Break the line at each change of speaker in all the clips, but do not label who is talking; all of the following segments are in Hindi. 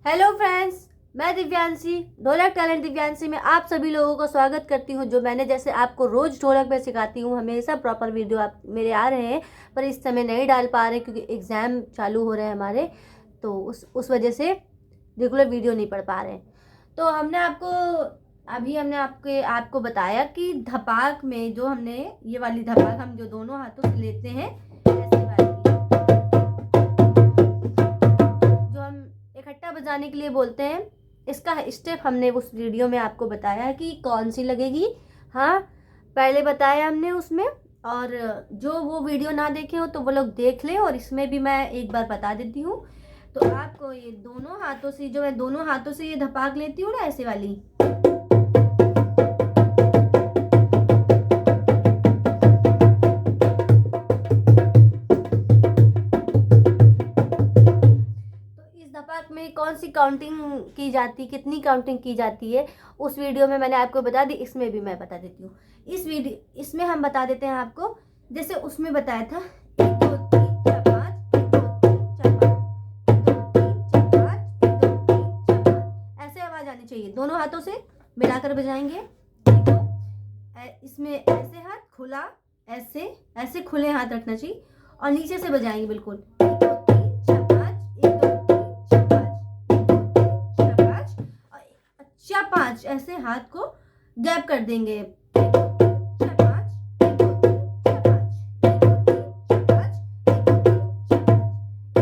हेलो फ्रेंड्स, मैं दिव्यांशी ढोलक टैलेंट दिव्यांशी में आप सभी लोगों का स्वागत करती हूं। जो मैंने जैसे आपको रोज़ ढोलक में सिखाती हूं, हमेशा प्रॉपर वीडियो आप मेरे आ रहे हैं, पर इस समय नहीं डाल पा रहे क्योंकि एग्ज़ाम चालू हो रहे हैं हमारे, तो उस वजह से रेगुलर वीडियो नहीं पढ़ पा रहे हैं। तो हमने आपको बताया कि धपाक में जो हमने ये वाली धपाक हम जो दोनों हाथों से लेते हैं, ऐसे वाली जो हम इकट्ठा बजाने के लिए बोलते हैं, इसका स्टेप हमने उस वीडियो में आपको बताया कि कौन सी लगेगी। हाँ, पहले बताया हमने उसमें, और जो वो वीडियो ना देखे हो तो वो लोग देख लें, और इसमें भी मैं एक बार बता देती हूँ। तो आपको ये दोनों हाथों से, जो मैं दोनों हाथों से ये धपाक लेती हूँ ना, ऐसे वाली, धपाक में कौन सी काउंटिंग की जाती, कितनी काउंटिंग की जाती है, उस वीडियो में मैंने आपको बता दी। इसमें भी मैं बता देती हूँ। इसमें हम बता देते हैं आपको, जैसे उसमें बताया था 1 2 3 4 5, 1 2 3 4 5, 1 2 3 4 5, 1 2 3 4 5, ऐसे आवाज आनी चाहिए। दोनों हाथों से मिलाकर बजाएंगे। इसमें ऐसे हाथ खुला, ऐसे ऐसे खुले हाथ रखना चाहिए, और नीचे से बजाएंगे बिल्कुल 1 2 3 4 5, 1 2 5, ऐसे हाथ को गैप कर देंगे। 1 2 3 4 5, 1 2 3 4 5, 1 2 3 4 5, 1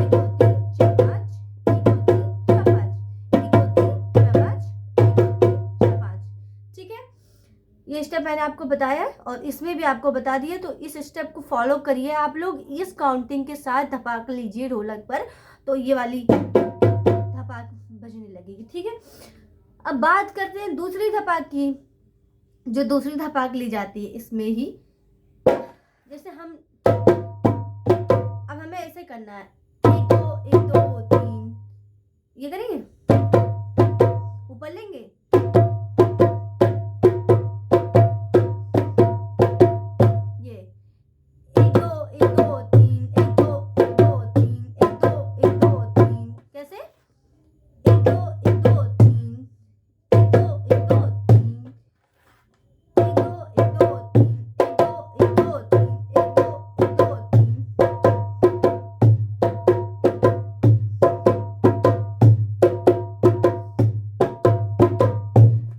2 3 4 5, 1 2 3 4 5, 1 2 3 4 5, 1 2 3 4 5। ठीक है, ये स्टेप मैंने आपको बताया और इसमें भी आपको बता दिया। तो इस स्टेप को फॉलो करिए आप लोग, इस काउंटिंग के साथ धपाक लीजिए ढोलक पर, तो ये वाली धपाक बजने लगेगी। ठीक है, अब बात करते हैं दूसरी धपाक की। जो दूसरी धपाक ली जाती है इसमें ही, जैसे अब हमें ऐसे करना है, 1 2 3, ये करेंगे, ऊपर लेंगे, ये 1 2 1 2 3, 1 2 1 2 3, 1 2 1 2 3, कैसे 1 2 1 2 3, 1 2 1 2 3, 1 2 1 2 3, 1 2 1 2 3, 1 2 1 2 3।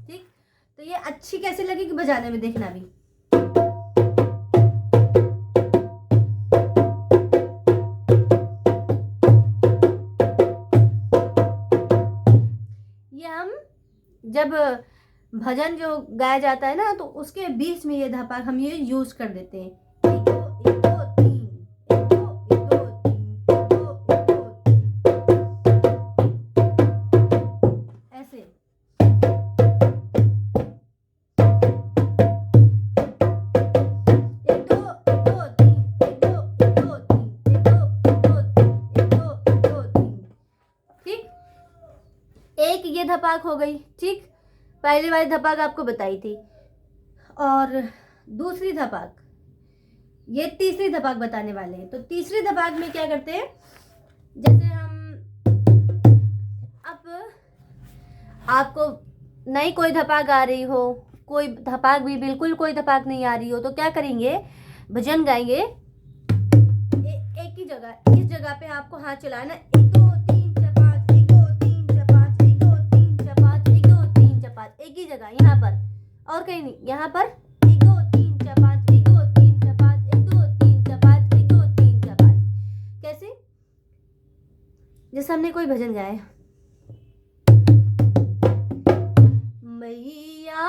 ठीक, तो ये अच्छी कैसे लगेगी बजाने में, देखना भी। ये हम जब भजन जो गाया जाता है ना, तो उसके बीच में ये धपाक हम ये यूज कर देते हैं। 1 2 1 2 3, 1 2 1 2 3, 1 2 1 2 3, ऐसे। 1 2 1 2 3, 1 2 1 2 3, 1 2 1 2 3, 1 2 1 2 3। ठीक, एक ये धपाक हो गई। ठीक, पहली वाली धपाक आपको बताई थी, और दूसरी धपाक, ये तीसरी धपाक बताने वाले हैं। तो तीसरी धपाक में क्या करते हैं, जैसे हम, अब आपको नई कोई धपाक आ रही हो, कोई धपाक भी बिल्कुल कोई धपाक नहीं आ रही हो, तो क्या करेंगे, भजन गाएंगे, एक ही जगह, इस जगह पे आपको हाथ चलाना, 1 2 3 4 5, 1 2 3 4 5, 1 2 3 4 5, 1 2 3 4 5, एक ही जगह, यहाँ पर, और कहीं नहीं, यहाँ पर 1 2 3 4 5, 1 2 3 4 5, 1 2 3 4 5, 1 2 3 4 5। कैसे, जैसे हमने कोई भजन गाया है, मैया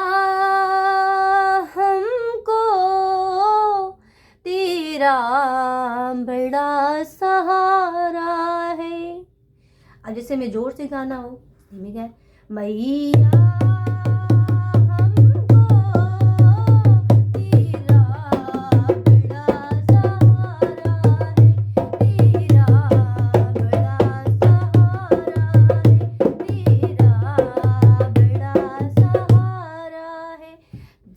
हमको तेरा बड़ा सहारा है। अब जैसे मैं जोर से गाना हो, धीमे गाए, मैया हमको तेरा बड़ा सहारा है, तेरा बड़ा सहारा है, तेरा बड़ा सहारा है।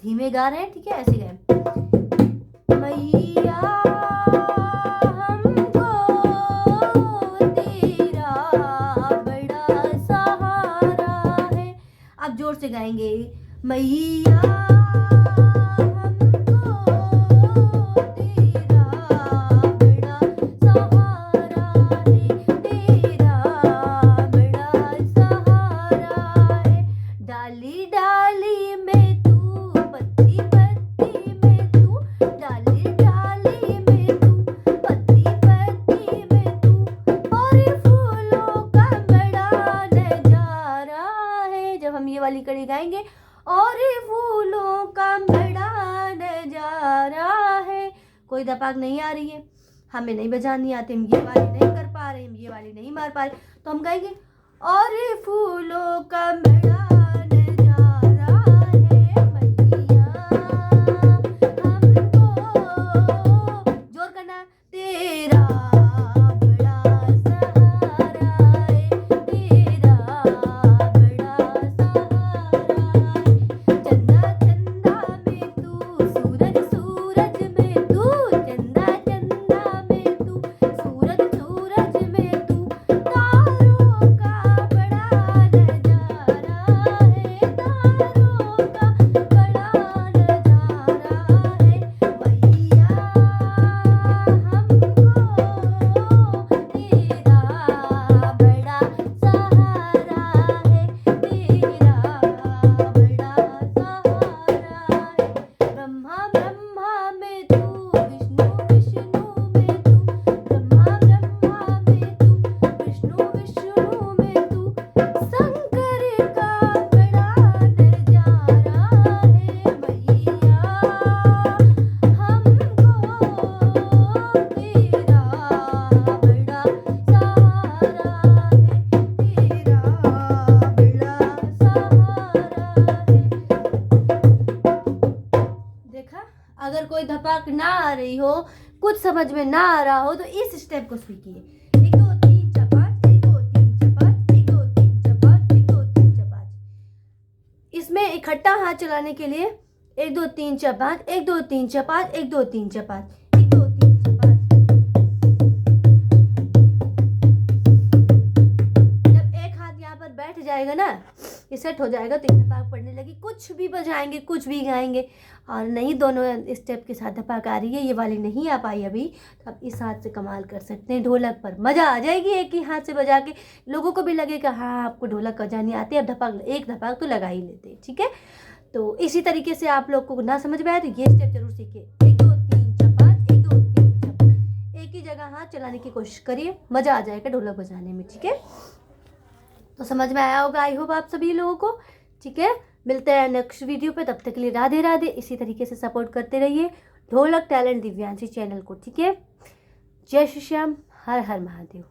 धीमे गा रहे हैं, ठीक है, ऐसे गाए, मैया हमको तेरा बड़ा सहारा से गाएंगे। मैया डाली डाली में तू, पत्ती पत्ती में तू, डाली डाली में तू, पत्ती पत्ती में तू, और फूलों का बड़ा नजारा है। जब हम ये वाली कड़ी गाएंगे, और फूलों का बड़ा नजारा है। कोई दपाक नहीं आ रही है, हमें नहीं बजानी आती, हम ये वाली नहीं कर पा रहे, हम ये वाली नहीं मार पा रहे, तो हम गाएंगे और फूलों का बड़ा अगर कोई धपाक ना आ रही हो, कुछ समझ में ना आ रहा हो, तो इस स्टेप को सीखिए। 1 2 3 4 5, 1 2 3 4 5, 1 2 3 4 5, 1 2 3 4 5। इसमें इकट्ठा हाथ चलाने के लिए 1 2 3 4 5, 1 2 3 4 5, 1 2 3 4 5, 1 2 3 4 5। जब एक हाथ यहाँ पर बैठ जाएगा ना, ये सेट हो जाएगा, तो ये धपाक पड़ने लगी। कुछ भी बजाएंगे, कुछ भी गाएंगे, और नहीं दोनों स्टेप के साथ धपाक आ रही है, ये वाली नहीं आ पाई अभी, तो आप इस हाथ से कमाल कर सकते हैं। ढोलक पर मज़ा आ जाएगी, एक ही हाथ से बजा के लोगों को भी लगेगा हाँ आपको ढोलक बजानी आती है, अब धपाक एक धपाक तो लगा ही लेते हैं। ठीक है, तो इसी तरीके से आप लोग को ना समझ में आए तो ये स्टेप जरूर सीखिए। 1 2 3 4 5, 1 2 3 4 5, एक ही जगह हाथ चलाने की कोशिश करिए, मज़ा आ जाएगा ढोलक बजाने में। ठीक है, तो समझ में आया होगा आई होप आप सभी लोगों को। ठीक है, मिलते हैं नेक्स्ट वीडियो पे, तब तक के लिए राधे राधे। इसी तरीके से सपोर्ट करते रहिए ढोलक टैलेंट दिव्यांशी चैनल को। ठीक है, जय श्री श्याम, हर हर महादेव।